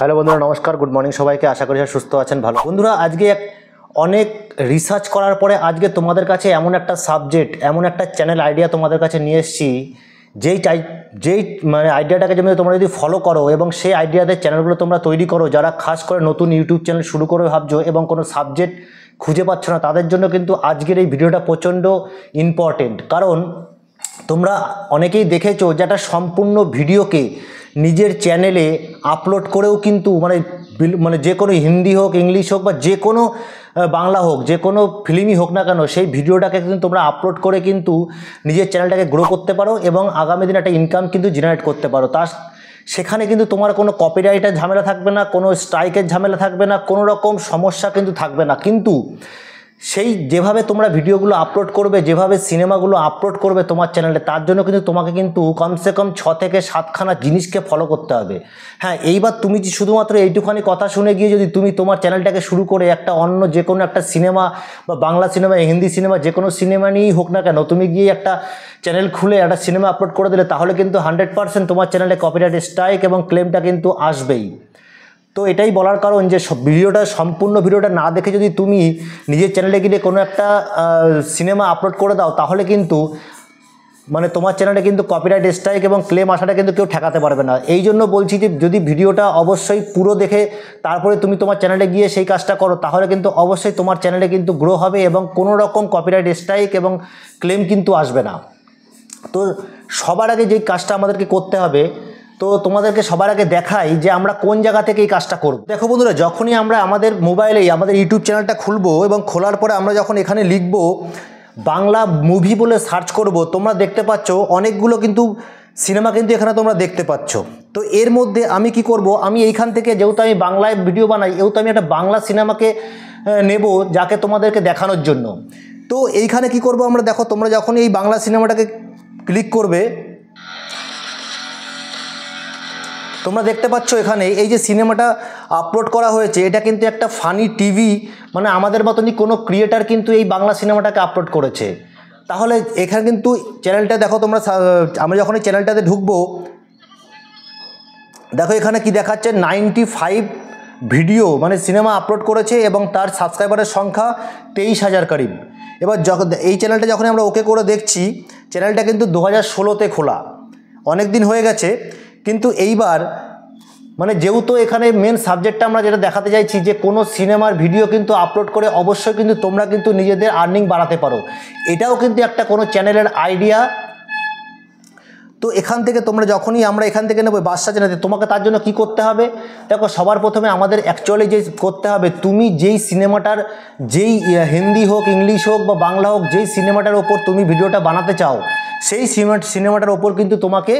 Hello বন্ধুরা, নমস্কার, good morning সবাইকে। আশা করি সুস্থ আছেন, ভালো। বন্ধুরা, আজকে অনেক রিসার্চ করার পরে আজকে তোমাদের কাছে এমন একটা সাবজেক্ট, এমন একটা চ্যানেল আইডিয়া তোমাদের কাছে নিয়ে এসেছি, যেই মানে আইডিয়াটাকে তোমরা যদি ফলো করো এবং সেই আইডিয়াতে চ্যানেলগুলো তোমরা তৈরি করো, যারা খাস করে নতুন ইউটিউব চ্যানেল শুরু করে ভাবছো এবং কোনো সাবজেক্ট খুঁজে পাচ্ছ না, তাদের জন্য কিন্তু আজকের এই ভিডিওটা প্রচণ্ড ইম্পর্টেন্ট। কারণ তোমরা অনেকেই দেখেছো যে একটা সম্পূর্ণ ভিডিওকে নিজের চ্যানেলে আপলোড করেও কিন্তু মানে যে কোনো হিন্দি হোক, ইংলিশ হোক বা যে কোনো বাংলা হোক, যে কোনো ফিল্মই হোক না কেন, সেই ভিডিওটাকে কিন্তু তোমরা আপলোড করে কিন্তু নিজের চ্যানেলটাকে গ্রো করতে পারো এবং আগামী দিনে একটা ইনকাম কিন্তু জেনারেট করতে পারো। সেখানে কিন্তু তোমার কোনো কপিরাইটের ঝামেলা থাকবে না, কোনো স্ট্রাইকের ঝামেলা থাকবে না, কোনো রকম সমস্যা কিন্তু থাকবে না। কিন্তু সেই যেভাবে তোমরা ভিডিওগুলো আপলোড করবে, যেভাবে সিনেমাগুলো আপলোড করবে তোমার চ্যানেলে, তার জন্য কিন্তু তোমাকে কিন্তু কমসে কম 6 থেকে 7খানা জিনিসকে ফলো করতে হবে। হ্যাঁ, এইবার তুমি শুধুমাত্র এইটুখানি কথা শুনে গিয়ে যদি তুমি তোমার চ্যানেলটাকে শুরু করে একটা অন্য যে কোনো একটা সিনেমা বা বাংলা সিনেমা, হিন্দি সিনেমা, যে কোনো সিনেমা নিয়েই হোক না কেন, তুমি গিয়ে একটা চ্যানেল খুলে একটা সিনেমা আপলোড করে দিলে, তাহলে কিন্তু 100% তোমার চ্যানেলে কপিরাইট স্ট্রাইক এবং ক্লেমটা কিন্তু আসবেই। তো এটাই বলার কারণ যে সম্পূর্ণ ভিডিওটা না দেখে যদি তুমি নিজের চ্যানেলে গিয়ে কোনো একটা সিনেমা আপলোড করে দাও, তাহলে কিন্তু মানে তোমার চ্যানেলে কিন্তু কপিরাইট স্ট্রাইক এবং ক্লেম আসাটা কিন্তু কেউ ঠেকাতে পারবে না। এই জন্য বলছি যে যদি ভিডিওটা অবশ্যই পুরো দেখে তারপরে তুমি তোমার চ্যানেলে গিয়ে সেই কাজটা করো, তাহলে কিন্তু অবশ্যই তোমার চ্যানেলে কিন্তু গ্রো হবে এবং কোনো রকম কপিরাইট স্ট্রাইক এবং ক্লেম কিন্তু আসবে না। তো সবার আগে যেই কাজটা আমাদেরকে করতে হবে, তো তোমাদেরকে সবার আগে দেখাই যে আমরা কোন জায়গা থেকে এই কাজটা করব। দেখো বন্ধুরা, যখনই আমরা আমাদের মোবাইলেই আমাদের ইউটিউব চ্যানেলটা খুলবো এবং খোলার পরে আমরা যখন এখানে লিখব বাংলা মুভি বলে সার্চ করব, তোমরা দেখতে পাচ্ছ অনেকগুলো কিন্তু সিনেমা কিন্তু এখানে তোমরা দেখতে পাচ্ছ। তো এর মধ্যে আমি কি করব, আমি এইখান থেকে যেহেতু আমি বাংলায় ভিডিও বানাই, যেহেতু আমি একটা বাংলা সিনেমাকে নেব যাকে তোমাদেরকে দেখানোর জন্য। তো এইখানে কি করব আমরা, দেখো তোমরা যখন এই বাংলা সিনেমাটাকে ক্লিক করবে, তোমরা দেখতে পাচ্ছ এখানে এই যে সিনেমাটা আপলোড করা হয়েছে, এটা কিন্তু একটা ফানি টিভি, মানে আমাদের মতনই কোনো ক্রিয়েটার কিন্তু এই বাংলা সিনেমাটাকে আপলোড করেছে। তাহলে এখানে কিন্তু চ্যানেলটা দেখো তোমরা, আমরা যখন এই চ্যানেলটাতে ঢুকবো, দেখো এখানে কি দেখাচ্ছে 95 ভিডিও মানে সিনেমা আপলোড করেছে এবং তার সাবস্ক্রাইবারের সংখ্যা 23,000 করিব। এবার যখন এই চ্যানেলটা যখন আমরা ওকে করে দেখছি, চ্যানেলটা কিন্তু 2016তে খোলা, অনেক দিন হয়ে গেছে। কিন্তু এইবার মানে যেহেতু এখানে মেন সাবজেক্টটা আমরা যেটা দেখাতে চাইছি যে কোনো সিনেমার ভিডিও কিন্তু আপলোড করে অবশ্যই কিন্তু তোমরা কিন্তু নিজেদের আর্নিং বাড়াতে পারো, এটাও কিন্তু একটা কোনো চ্যানেলের আইডিয়া। তো এখান থেকে তোমরা যখনই আমরা এখান থেকে নেবো বাদশা চ্যানেলে, তোমাকে তার জন্য কি করতে হবে, দেখো সবার প্রথমে আমাদের অ্যাকচুয়ালি যে করতে হবে, তুমি যেই সিনেমাটার, যেই হিন্দি হোক, ইংলিশ হোক বা বাংলা হোক, যেই সিনেমাটার ওপর তুমি ভিডিওটা বানাতে চাও, সেই সিনেমাটার ওপর কিন্তু তোমাকে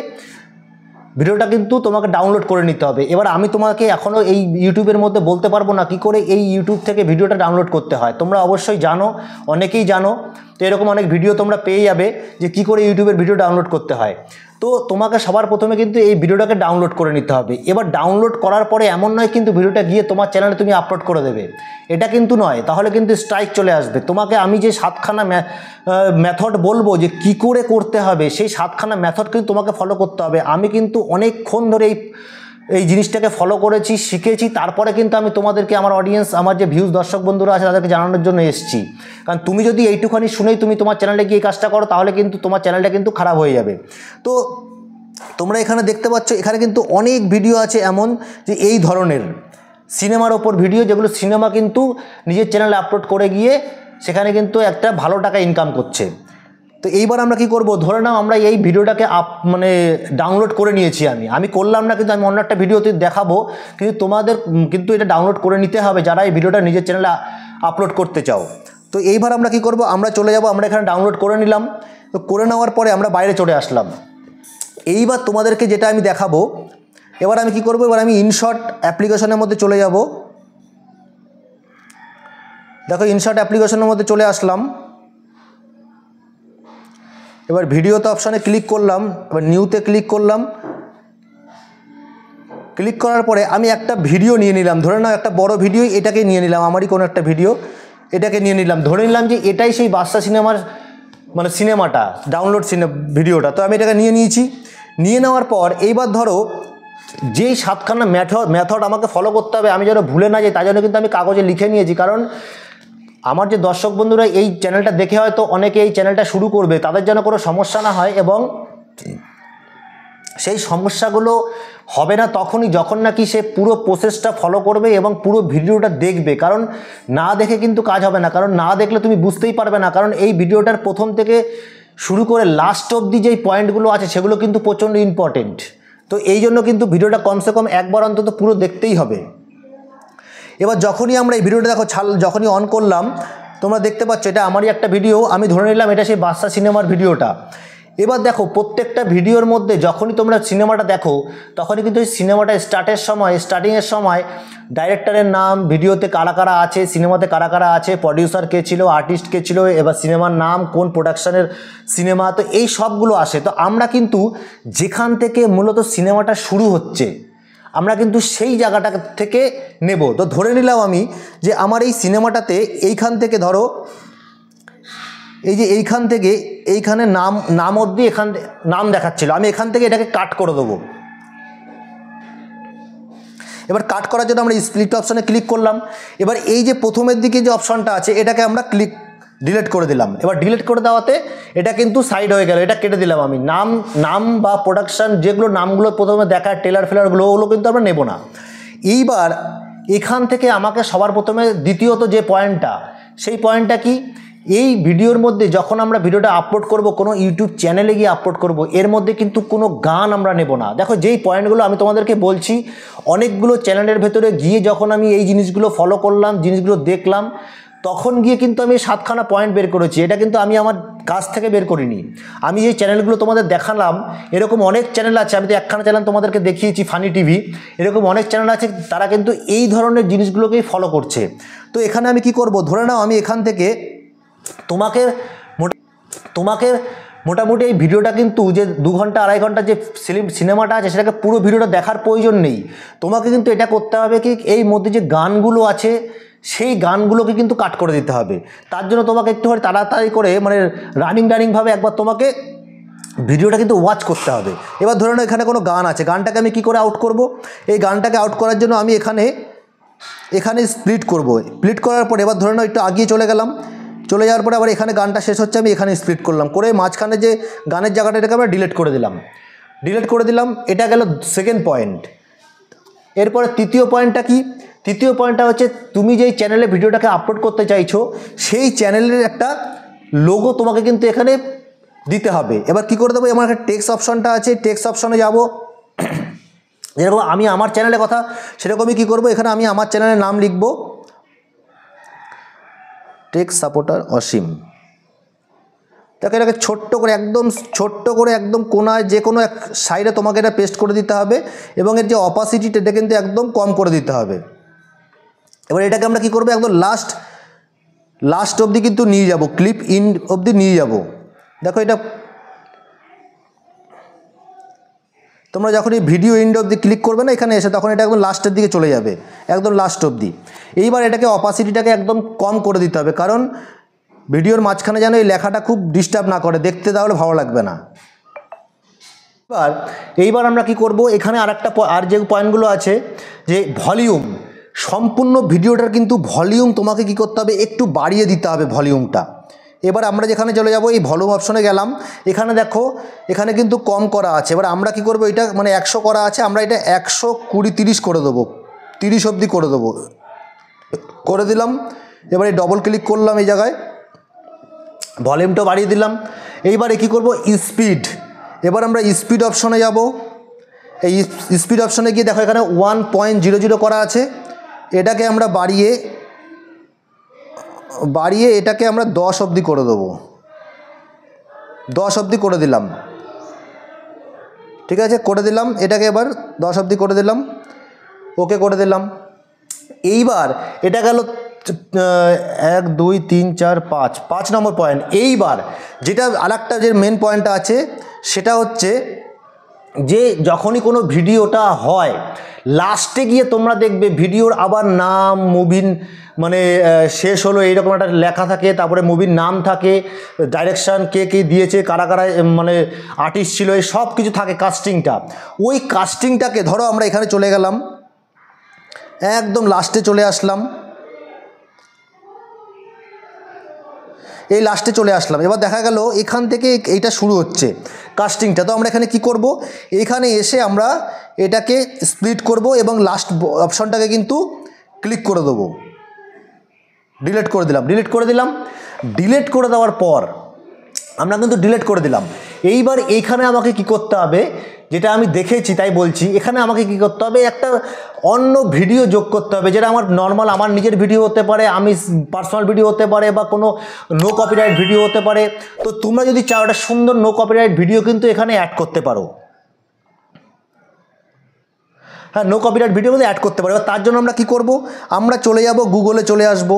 ভিডিওটা কিন্তু তোমাকে ডাউনলোড করে নিতে হবে। এবার আমি তোমাকে এখনও এই ইউটিউবের মধ্যে বলতে পারবো না কী করে এই ইউটিউব থেকে ভিডিওটা ডাউনলোড করতে হয়, তোমরা অবশ্যই জানো, অনেকেই জানো। তো এরকম অনেক ভিডিও তোমরা পেয়ে যাবে যে কী করে ইউটিউবের ভিডিও ডাউনলোড করতে হয়। তো তোমাকে সবার প্রথমে কিন্তু এই ভিডিওটাকে ডাউনলোড করে নিতে হবে। এবার ডাউনলোড করার পরে এমন নয় কিন্তু ভিডিওটা গিয়ে তোমার চ্যানেলে তুমি আপলোড করে দেবে, এটা কিন্তু নয়, তাহলে কিন্তু স্ট্রাইক চলে আসবে। তোমাকে আমি যে 7খানা মেথড বলবো যে কি করে করতে হবে, সেই 7খানা মেথড কিন্তু তোমাকে ফলো করতে হবে। আমি কিন্তু অনেকক্ষণ ধরে এই জিনিসটাকে ফলো করেছি, শিখেছি, তারপরে কিন্তু আমি তোমাদেরকে, আমার অডিয়েন্স, আমার যে ভিউজ দর্শক বন্ধুরা আছে, তাদেরকে জানানোর জন্য এসেছি। কারণ তুমি যদি এইটুখানি শুনেই তুমি তোমার চ্যানেলে গিয়ে এই কাজটা করো, তাহলে কিন্তু তোমার চ্যানেলটা কিন্তু খারাপ হয়ে যাবে। তো তোমরা এখানে দেখতে পাচ্ছ, এখানে কিন্তু অনেক ভিডিও আছে এমন যে এই ধরনের সিনেমার ওপর ভিডিও, যেগুলো সিনেমা কিন্তু নিজের চ্যানেলে আপলোড করে গিয়ে সেখানে কিন্তু একটা ভালো টাকা ইনকাম করছে। তো এইবার আমরা কি করব, ধরে নাও আমরা এই ভিডিওটাকে মানে ডাউনলোড করে নিয়েছি, আমি করলাম না, কিন্তু আমি অন্য একটা ভিডিওতে দেখাবো, কিন্তু তোমাদের কিন্তু এটা ডাউনলোড করে নিতে হবে যারা এই ভিডিওটা নিজের চ্যানেলে আপলোড করতে চাও। তো এইবার আমরা কি করব, আমরা চলে যাব, আমরা এখানে ডাউনলোড করে নিলাম। তো করে নেওয়ার পরে আমরা বাইরে চলে আসলাম। এইবার তোমাদেরকে যেটা আমি দেখাবো, এবার আমি কি করব, এবার আমি ইনশট অ্যাপ্লিকেশনের মধ্যে চলে যাব। দেখো ইনশট অ্যাপ্লিকেশনের মধ্যে চলে আসলাম। এবার ভিডিওতে অপশানে ক্লিক করলাম, এবার নিউতে ক্লিক করলাম। ক্লিক করার পরে আমি একটা ভিডিও নিয়ে নিলাম, ধরে নাও একটা বড় ভিডিও, এটাকে নিয়ে নিলাম, আমারই কোনো একটা ভিডিও, এটাকে নিয়ে নিলাম, ধরে নিলাম যে এটাই সেই বাদশা সিনেমার মানে সিনেমাটা, ডাউনলোড ভিডিওটা। তো আমি এটাকে নিয়ে নিয়েছি। নিয়ে নেওয়ার পর এইবার ধরো যেই 7খানা মেথড আমাকে ফলো করতে হবে, আমি যেন ভুলে না যাই, তার জন্য কিন্তু আমি কাগজে লিখে নিয়েছি। কারণ আমার যে দর্শক বন্ধুরা এই চ্যানেলটা দেখে হয়তো অনেকে এই চ্যানেলটা শুরু করবে, তাদের যেন কোনো সমস্যা না হয়, এবং সেই সমস্যাগুলো হবে না তখনই যখন নাকি সে পুরো প্রসেসটা ফলো করবে এবং পুরো ভিডিওটা দেখবে। কারণ না দেখে কিন্তু কাজ হবে না, কারণ না দেখলে তুমি বুঝতেই পারবে না। কারণ এই ভিডিওটার প্রথম থেকে শুরু করে লাস্ট অবধি যেই পয়েন্টগুলো আছে সেগুলো কিন্তু প্রচণ্ড ইম্পর্টেন্ট। তো এই জন্য কিন্তু ভিডিওটা কমসে কম একবার অন্তত পুরো দেখতেই হবে। এবার যখনই আমরা এই ভিডিওটা দেখো যখনই অন করলাম, তোমরা দেখতে পাচ্ছ এটা আমারই একটা ভিডিও, আমি ধরে নিলাম এটা সেই বাদশা সিনেমার ভিডিওটা। এবার দেখো প্রত্যেকটা ভিডিওর মধ্যে যখনই তোমরা সিনেমাটা দেখো তখনই কিন্তু এই সিনেমাটা স্টার্টিংয়ের সময় ডাইরেক্টরের নাম, ভিডিওতে কারা কারা আছে, সিনেমাতে কারা কারা আছে, প্রডিউসার কে ছিল, আর্টিস্ট কে ছিল, এবার সিনেমার নাম, কোন প্রোডাকশানের সিনেমা, তো এই সবগুলো আসে। তো আমরা কিন্তু যেখান থেকে মূলত সিনেমাটা শুরু হচ্ছে আমরা কিন্তু সেই জায়গাটা থেকে নেব। তো ধরে নিলাম আমি যে আমার এই সিনেমাটাতে এইখান থেকে ধরো এই যে এইখান থেকে এইখানে নাম অবধি নাম দেখাচ্ছিল, আমি এখান থেকে এটাকে কাট করে দেবো। এবার কাট করার জন্য আমরা স্প্লিট অপশানে ক্লিক করলাম। এবার এই যে প্রথমের দিকে যে অপশানটা আছে এটাকে আমরা ডিলিট করে দিলাম। এবার ডিলিট করে দেওয়াতে এটা কিন্তু সাইড হয়ে গেল, এটা কেটে দিলাম আমি। নাম বা প্রোডাকশান যেগুলো নামগুলো প্রথমে দেখার টেলার ফেলারগুলো ওগুলো কিন্তু আমরা নেব না। এইবার এখান থেকে আমাকে সবার প্রথমে দ্বিতীয়ত যে পয়েন্টটা, সেই পয়েন্টটা কি, এই ভিডিওর মধ্যে যখন আমরা ভিডিওটা আপলোড করব, কোনো ইউটিউব চ্যানেলে গিয়ে আপলোড করব, এর মধ্যে কিন্তু কোনো গান আমরা নেব না। দেখো যেই পয়েন্টগুলো আমি তোমাদেরকে বলছি, অনেকগুলো চ্যানেলের ভেতরে গিয়ে যখন আমি এই জিনিসগুলো ফলো করলাম, জিনিসগুলো দেখলাম, তখন গিয়ে কিন্তু আমি 7খানা পয়েন্ট বের করেছি। এটা কিন্তু আমি আমার কাছ থেকে বের করিনি। আমি যে চ্যানেলগুলো তোমাদের দেখালাম, এরকম অনেক চ্যানেল আছে, আমি তো একখানা চ্যানেল তোমাদেরকে দেখিয়েছি ফানি টিভি, এরকম অনেক চ্যানেল আছে, তারা কিন্তু এই ধরনের জিনিসগুলোকেই ফলো করছে। তো এখানে আমি কি করব, ধরে নাও আমি এখান থেকে তোমাকে মোটামুটি এই ভিডিওটা কিন্তু যে 2 ঘন্টা 2.5 ঘন্টা যে সিনেমাটা আছে সেটাকে পুরো ভিডিওটা দেখার প্রয়োজন নেই। তোমাকে কিন্তু এটা করতে হবে কি, এই মধ্যে যে গানগুলো আছে সেই গানগুলোকে কিন্তু কাট করে দিতে হবে। তার জন্য তোমাকে একটু তাড়াতাড়ি করে মানে রানিংভাবে একবার তোমাকে ভিডিওটা কিন্তু ওয়াচ করতে হবে। এবার ধরে নাও এখানে কোনো গান আছে, গানটাকে আমি কি করে আউট করব, এই গানটাকে আউট করার জন্য আমি এখানে স্প্লিট করব। স্প্লিট করার পরে এবার ধরে নাও একটু আগিয়ে চলে যাওয়ার পরে আবার এখানে গানটা শেষ হচ্ছে, আমি এখানে স্প্লিট করলাম, করে মাঝখানে যে গানের জায়গাটা এটাকে আমরা ডিলিট করে দিলাম। এটা গেল সেকেন্ড পয়েন্ট। এরপরে তৃতীয় পয়েন্টটা কি, তৃতীয় পয়েন্টটা হচ্ছে তুমি যেই চ্যানেলে ভিডিওটাকে আপলোড করতে চাইছো সেই চ্যানেলের একটা লোগো তোমাকে কিন্তু এখানে দিতে হবে। এবার কি করে দেবো, আমার একটা টেক্সট অপশনটা আছে, টেক্সট অপশনে যাব। যেরকম আমি আমার চ্যানেলের কথা সেরকমই কি করব, এখানে আমি আমার চ্যানেলের নাম লিখব, টেক সাপোর্টার অসীম। তাকে এটাকে ছোট্ট করে একদম কোনায় যে কোনো এক সাইডে তোমাকে এটা পেস্ট করে দিতে হবে, এবং এর যে অপাসিটিটা এটা কিন্তু একদম কম করে দিতে হবে। এবার এটাকে আমরা কি করবো, একদম লাস্ট অবধি কিন্তু নিয়ে যাব, ক্লিপ ইন অবধি নিয়ে যাব। দেখো এটা তোমরা যখন এই ভিডিও ইন্ড অবধি ক্লিক করবে না এখানে এসে, তখন এটা একদম লাস্টের দিকে চলে যাবে, একদম লাস্ট অবধি। এইবার এটাকে অপাসিটিটাকে একদম কম করে দিতে হবে, কারণ ভিডিওর মাঝখানে যেন এই লেখাটা খুব ডিস্টার্ব না করে, দেখতে তাহলে ভালো লাগবে না। এইবার আমরা কি করব, এখানে আর যে পয়েন্টগুলো আছে, যে ভলিউম, সম্পূর্ণ ভিডিওটার কিন্তু ভলিউম তোমাকে কি করতে হবে, একটু বাড়িয়ে দিতে হবে ভলিউমটা। এবার আমরা যেখানে চলে যাব, এই ভলিউম অপশনে গেলাম, এখানে দেখো এখানে কিন্তু কম করা আছে। এবার আমরা কি করব, এটা মানে 100 করা আছে, আমরা এটা 120-30 করে দেবো, 30 অবধি করে দিলাম। এবারে ডবল ক্লিক করলাম এই জায়গায়, ভলিউমটা বাড়িয়ে দিলাম। এইবারে কি করব, স্পিড। এবার আমরা স্পিড অপশনে যাব, এই স্পিড অপশনে গিয়ে দেখো এখানে 1.00 করা আছে, এটাকে আমরা বাড়িয়ে এটাকে আমরা 10 অবধি করে দেবো, 10 অবধি করে দিলাম। ঠিক আছে, করে দিলাম, এটাকে এবার 10 অবধি করে দিলাম, ওকে করে দিলাম। এইবার এটা গেল 1 2 3 4 5 নম্বর পয়েন্ট। এইবার যেটা আরেকটা যে মেন পয়েন্টটা আছে সেটা হচ্ছে যে যখনই কোনো ভিডিওটা হয় লাস্টে গিয়ে তোমরা দেখবে ভিডিওর আবার নাম, মুভির মানে শেষ হলো এইরকম একটা লেখা থাকে, তারপরে মুভির নাম থাকে, ডাইরেকশান কে কে দিয়েছে, কারা কারা মানে আর্টিস্ট ছিল, এই সব কিছু থাকে কাস্টিংটা। ওই কাস্টিংটাকে ধরো আমরা এখানে চলে গেলাম, একদম লাস্টে চলে আসলাম, এই লাস্টে চলে আসলাম। এবার দেখা গেল এখান থেকে এইটা শুরু হচ্ছে কাস্টিংটা। তো আমরা এখানে কি করব, এখানে এসে আমরা এটাকে স্প্লিট করব এবং লাস্ট অপশনটাকে কিন্তু ক্লিক করে দেবো। ডিলিট করে দিলাম, ডিলিট করে দেওয়ার পর আমরা কিন্তু ডিলিট করে দিলাম। এইবার এইখানে আমাকে কি করতে হবে, যেটা আমি দেখেছি তাই বলছি, এখানে আমাকে কি করতে হবে, একটা অন্য ভিডিও যোগ করতে হবে, যেটা আমার নর্মাল আমার নিজের ভিডিও হতে পারে, আমি পার্সোনাল ভিডিও হতে পারে, বা কোনো নো কপিরাইট ভিডিও হতে পারে। তো তোমরা যদি চাও একটা সুন্দর নো কপিরাইট ভিডিও কিন্তু এখানে অ্যাড করতে পারো। হ্যাঁ, নো কপিরাইট ভিডিও কিন্তু অ্যাড করতে পারো। এবার তার জন্য আমরা কি করব, আমরা চলে যাব গুগলে, চলে আসব।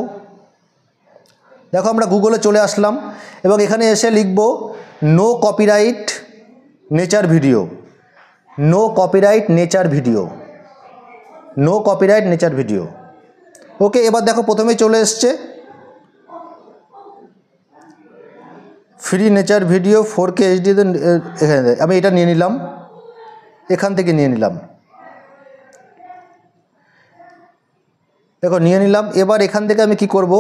দেখো আমরা গুগলে চলে আসলাম এবং এখানে এসে লিখব no copyright nature video, no copyright nature video, no copyright nature video. Okay, এবার দেখো প্রথমেই চলে এসছে free nature video 4K HD। এখানে আমি এটা নিয়ে নিলাম, এখান থেকে নিয়ে নিলাম, দেখো নিয়ে নিলাম। এবার এখান থেকে আমি কি করব,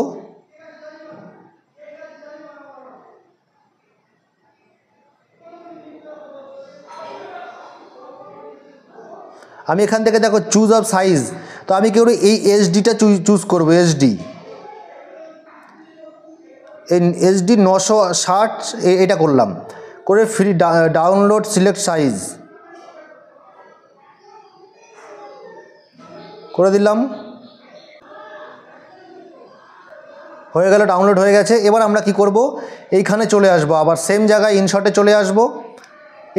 আমি এখান থেকে দেখো চুজ অফ সাইজ, তো আমি কি করব, এই এইচডিটা চুজ করব, এইচডি, এই এইচডি 960 এটা করলাম, করে ফ্রি ডাউনলোড সিলেক্ট সাইজ করে দিলাম, হয়ে গেল, ডাউনলোড হয়ে গেছে। এবার আমরা কি করব, এইখানে চলে আসব, আবার সেম জায়গায় ইনশটে চলে আসব।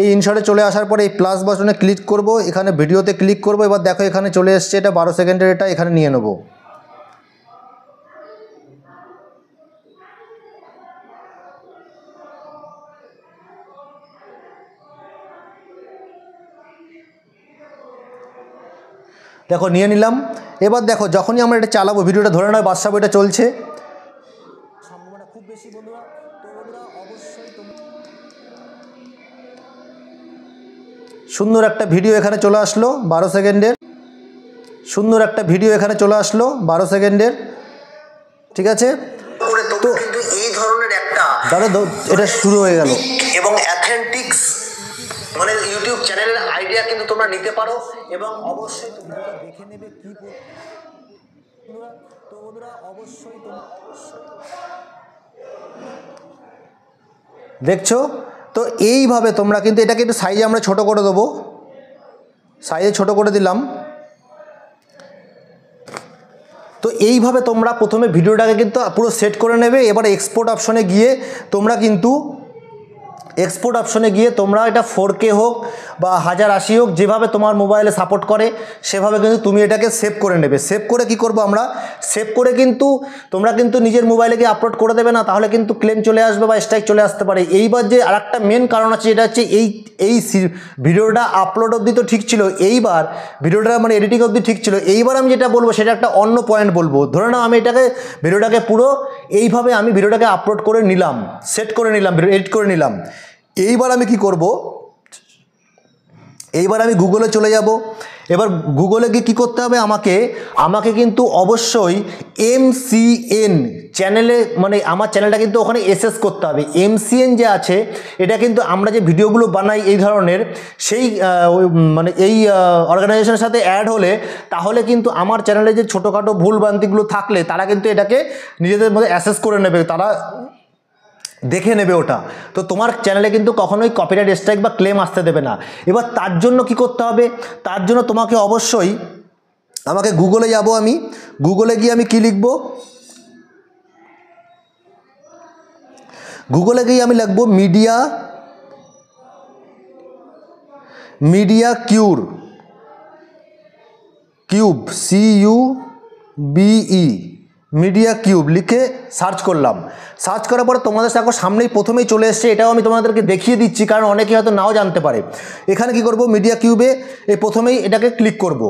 এই ইনশটে চলে আসার পরে এই প্লাস বাটনে ক্লিক করব, এখানে ভিডিওতে ক্লিক করব। এবার দেখো এখানে চলে এসছে, এটা 12 সেকেন্ডের, এটা এখানে নিয়ে নেব। দেখো নিয়ে নিলাম। এবার দেখো যখনই আমরা এটা চালাবো, ভিডিওটা ধরে নয় বাদশা বইটা চলছে, সম্ভাবনা খুব বেশি বন্ধুরা। তো বন্ধুরা অবশ্যই সুন্দর একটা ভিডিও এখানে চলে আসলো 12 সেকেন্ডের, সুন্দর একটা ভিডিও এখানে চলে আসলো 12 সেকেন্ডের, ঠিক আছে। তো এই ধরনের একটা দাদা এটা শুরু হয়ে গেল এবং অ্যাথেন্টিক্স মানে ইউটিউব চ্যানেলের আইডিয়া কিন্তু তোমরা নিতে পারো এবং অবশ্যই ভিডিওটা দেখে নেবে কি। তো বন্ধুরা অবশ্যই দেখছো, তো এইভাবে তোমরা কিন্তু এটাকে একটু সাইজে আমরা ছোট করে দেবো, সাইজে ছোট করে দিলাম। তো এইভাবে তোমরা প্রথমে ভিডিওটাকে কিন্তু পুরো সেট করে নেবে। এবারে এক্সপোর্ট অপশনে গিয়ে তোমরা কিন্তু তোমরা এটা 4K হোক বা 1080 হোক, যেভাবে তোমার মোবাইলে সাপোর্ট করে সেভাবে কিন্তু তুমি এটাকে সেভ করে নেবে। সেভ করে কি করব আমরা, সেভ করে কিন্তু তোমরা কিন্তু নিজের মোবাইলে গিয়ে আপলোড করে দেবে না, তাহলে কিন্তু ক্লেম চলে আসবে বা স্ট্রাইক চলে আসতে পারে। এইবার যে আরেকটা মেন কারণ আছে, এটা হচ্ছে এই ভিডিওটা আপলোড অবধি তো ঠিক ছিল, এইবার ভিডিওটা মানে এডিটিং অবধি ঠিক ছিল। এইবার আমি যেটা বলবো সেটা একটা অন্য পয়েন্ট বলবো। ধরে নাও আমি ভিডিওটাকে পুরো এইভাবে আমি ভিডিওটাকে আপলোড করে নিলাম, সেট করে নিলাম, এডিট করে নিলাম। এইবার আমি কি করব, এইবার আমি গুগলে চলে যাব। এবার গুগলে গিয়ে কী করতে হবে, আমাকে কিন্তু অবশ্যই MCN চ্যানেলে মানে আমার চ্যানেলটা কিন্তু ওখানে এসএস করতে হবে। MCN যে আছে এটা কিন্তু আমরা যে ভিডিওগুলো বানাই এই ধরনের, সেই মানে এই অর্গানাইজেশনের সাথে অ্যাড হলে তাহলে কিন্তু আমার চ্যানেলে যে ছোটোখাটো ভুলভ্রান্তিগুলো থাকলে তারা কিন্তু এটাকে নিজেদের মধ্যে অ্যাসেস করে নেবে, তারা দেখে নেবে ওটা। তো তোমার চ্যানেলে কিন্তু কখনোই কপিরাইট স্ট্রাইক বা ক্লেম আসতে দেবে না। এবার তার জন্য কি করতে হবে, তার জন্য তোমাকে অবশ্যই আমাকে গুগলে যাব, আমি গুগলে গিয়ে আমি কি লিখব, গুগলে গিয়ে আমি লিখব media cube CUBE media cube লিখে সার্চ করলাম। সার্চ করার পরে তোমাদের সামনেই প্রথমেই চলে এসছে, এটাও আমি তোমাদেরকে দেখিয়ে দিচ্ছি কারণ অনেকে হয়তো নাও জানতে পারে। এখানে কি করব, মিডিয়া কিউবে এই প্রথমেই এটাকে ক্লিক করব।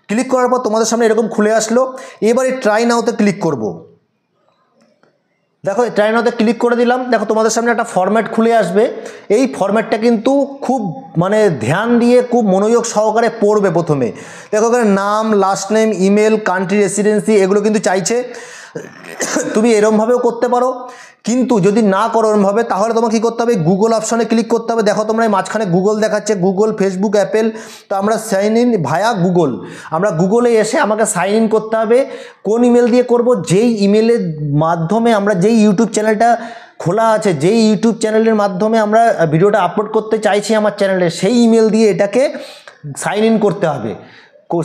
ক্লিক করার পর তোমাদের সামনে এরকম খুলে আসলো। এবারে ট্রাই নাওতে ক্লিক করব। দেখো ট্রাই নাওতে ক্লিক করে দিলাম। দেখো তোমাদের সামনে একটা ফরম্যাট খুলে আসবে। এই ফরম্যাটটা কিন্তু খুব মানে ধ্যান দিয়ে খুব মনোযোগ সহকারে পড়বে। প্রথমে দেখো এখানে নাম, last name, email, country residency এগুলো কিন্তু চাইছে। তুমি এরমভাবেও করতে পারো, কিন্তু যদি না করো এরমভাবে তাহলে তোমাকে কী করতে হবে, গুগল অপশনে ক্লিক করতে হবে। দেখো তোমরা এই মাঝখানে গুগল দেখাচ্ছে, গুগল, ফেসবুক, অ্যাপেল। তো আমরা সাইন ইন ভায়া গুগল, আমরা গুগলে এসে আমাকে সাইন ইন করতে হবে। কোন ইমেল দিয়ে করব, যেই ইমেলের মাধ্যমে আমরা যেই ইউটিউব চ্যানেলটা খোলা আছে, যেই ইউটিউব চ্যানেলের মাধ্যমে আমরা ভিডিওটা আপলোড করতে চাইছি আমার চ্যানেলে, সেই ইমেল দিয়ে এটাকে সাইন ইন করতে হবে।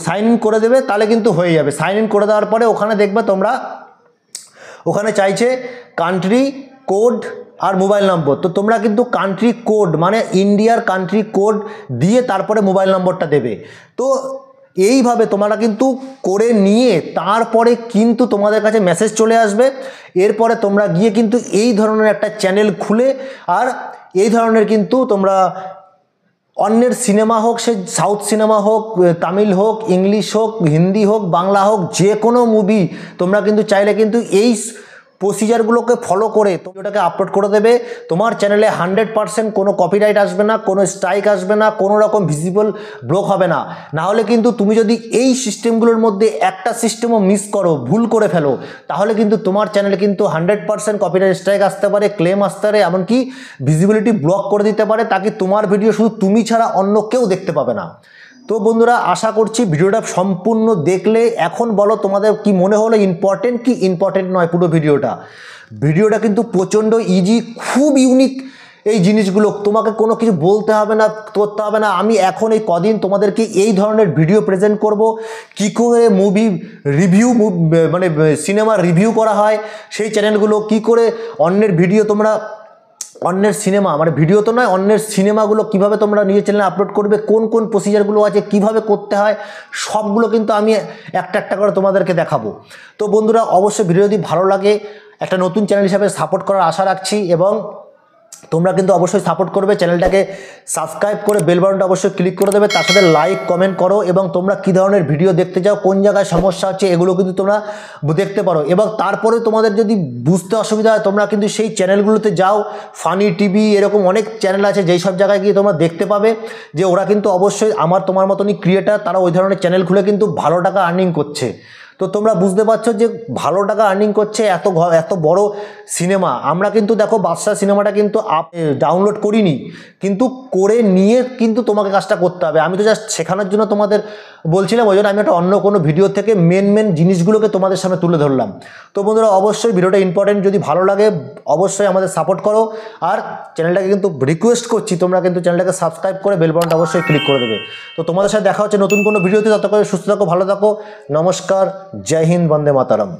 সাইন ইন করে দেবে তাহলে কিন্তু হয়ে যাবে। সাইন ইন করে দেওয়ার পরে ওখানে দেখবে তোমরা ওখানে চাইছে কান্ট্রি কোড আর মোবাইল নম্বর। তো তোমরা কিন্তু কান্ট্রি কোড মানে ইন্ডিয়ার কান্ট্রি কোড দিয়ে তারপরে মোবাইল নম্বরটা দেবে। তো এইভাবে তোমরা কিন্তু করে নিয়ে তারপরে কিন্তু তোমাদের কাছে মেসেজ চলে আসবে। এরপরে তোমরা গিয়ে কিন্তু এই ধরনের একটা চ্যানেল খুলে আর এই ধরনের কিন্তু তোমরা অন্যের সিনেমা হোক, সে সাউথ সিনেমা হোক, তামিল হোক, ইংলিশ হোক, হিন্দি হোক, বাংলা হোক, যে কোনো মুভি তোমরা কিন্তু চাইলে কিন্তু এই প্রসিজারগুলোকে ফলো করে তুমি ওটাকে আপলোড করে দেবে। তোমার চ্যানেলে 100% কোনো কপিরাইট আসবে না, কোনো স্ট্রাইক আসবে না, কোনো রকম ভিজিবল ব্লক হবে না। নাহলে কিন্তু তুমি যদি এই সিস্টেমগুলোর মধ্যে একটা সিস্টেমও মিস করো, ভুল করে ফেলো, তাহলে কিন্তু তোমার চ্যানেলে কিন্তু 100% কপিরাইট স্ট্রাইক আসতে পারে, ক্লেম আসতে পারে, এমনকি ভিজিবিলিটি ব্লক করে দিতে পারে, তাকে তোমার ভিডিও শুধু তুমি ছাড়া অন্য কেউ দেখতে পাবে না। তো বন্ধুরা আশা করছি ভিডিওটা সম্পূর্ণ দেখলে। এখন বলো তোমাদের কি মনে হলো, ইম্পর্টেন্ট কি ইম্পর্টেন্ট নয় পুরো ভিডিওটা কিন্তু প্রচণ্ড ইজি, খুব ইউনিক এই জিনিসগুলো। তোমাকে কোনো কিছু বলতে হবে না, করতে হবে না। আমি এখন এই কদিন তোমাদেরকে এই ধরনের ভিডিও প্রেজেন্ট করব, কী করে মুভি রিভিউ মানে সিনেমা রিভিউ করা হয়, সেই চ্যানেলগুলো কী করে অন্যের ভিডিও তোমরা অন্যের সিনেমা মানে ভিডিও তো নয়, অন্যের সিনেমাগুলো কিভাবে তোমরা নিজের চ্যানেলে আপলোড করবে, কোন কোন প্রসিজারগুলো আছে, কিভাবে করতে হয়, সবগুলো কিন্তু আমি একটা একটা করে তোমাদেরকে দেখাবো। তো বন্ধুরা অবশ্যই ভিডিও যদি ভালো লাগে একটা নতুন চ্যানেল হিসাবে সাপোর্ট করার আশা রাখছি, এবং তোমরা কিন্তু অবশ্যই সাপোর্ট করবে। চ্যানেলটাকে সাবস্ক্রাইব করে বেল বাটনটা অবশ্যই ক্লিক করে দেবে, তার সাথে লাইক কমেন্ট করো, এবং তোমরা কী ধরনের ভিডিও দেখতে চাও, কোন জায়গায় সমস্যা হচ্ছে এগুলো কিন্তু তোমরা দেখতে পারো। এবং তারপরে তোমাদের যদি বুঝতে অসুবিধা হয় তোমরা কিন্তু সেই চ্যানেলগুলোতে যাও, ফানি টিভি এরকম অনেক চ্যানেল আছে, যেই সব জায়গায় গিয়ে তোমরা দেখতে পাবে যে ওরা কিন্তু অবশ্যই তোমার মতনই ক্রিয়েটার, তারা ওই ধরনের চ্যানেল খুলে কিন্তু ভালো টাকা আর্নিং করছে। তো তোমরা বুঝতে পারছো যে ভালো টাকা আর্নিং করছে এত বড় সিনেমা। আমরা কিন্তু দেখো বাদশা সিনেমাটা কিন্তু ডাউনলোড করিনি, কিন্তু করে নিয়ে কিন্তু তোমাকে কাজটা করতে হবে। আমি তো জাস্ট শেখানোর জন্য তোমাদের বলছিলাম, ওই জন্য আমি একটা অন্য কোনো ভিডিও থেকে মেন জিনিসগুলোকে তোমাদের সামনে তুলে ধরলাম। তো বন্ধুরা অবশ্যই ভিডিওটা ইম্পর্টেন্ট, যদি ভালো লাগে অবশ্যই আমাদের সাপোর্ট করো। আর চ্যানেলটাকে কিন্তু রিকোয়েস্ট করছি তোমরা কিন্তু চ্যানেলটাকে সাবস্ক্রাইব করে বেল বাটনটা অবশ্যই ক্লিক করে দেবে। তো তোমাদের সাথে দেখা হচ্ছে নতুন কোনো ভিডিওতে। ততক্ষণ সুস্থ থাকো, ভালো থাকো, নমস্কার, জয় হিন্দ, বন্দে মাতারম।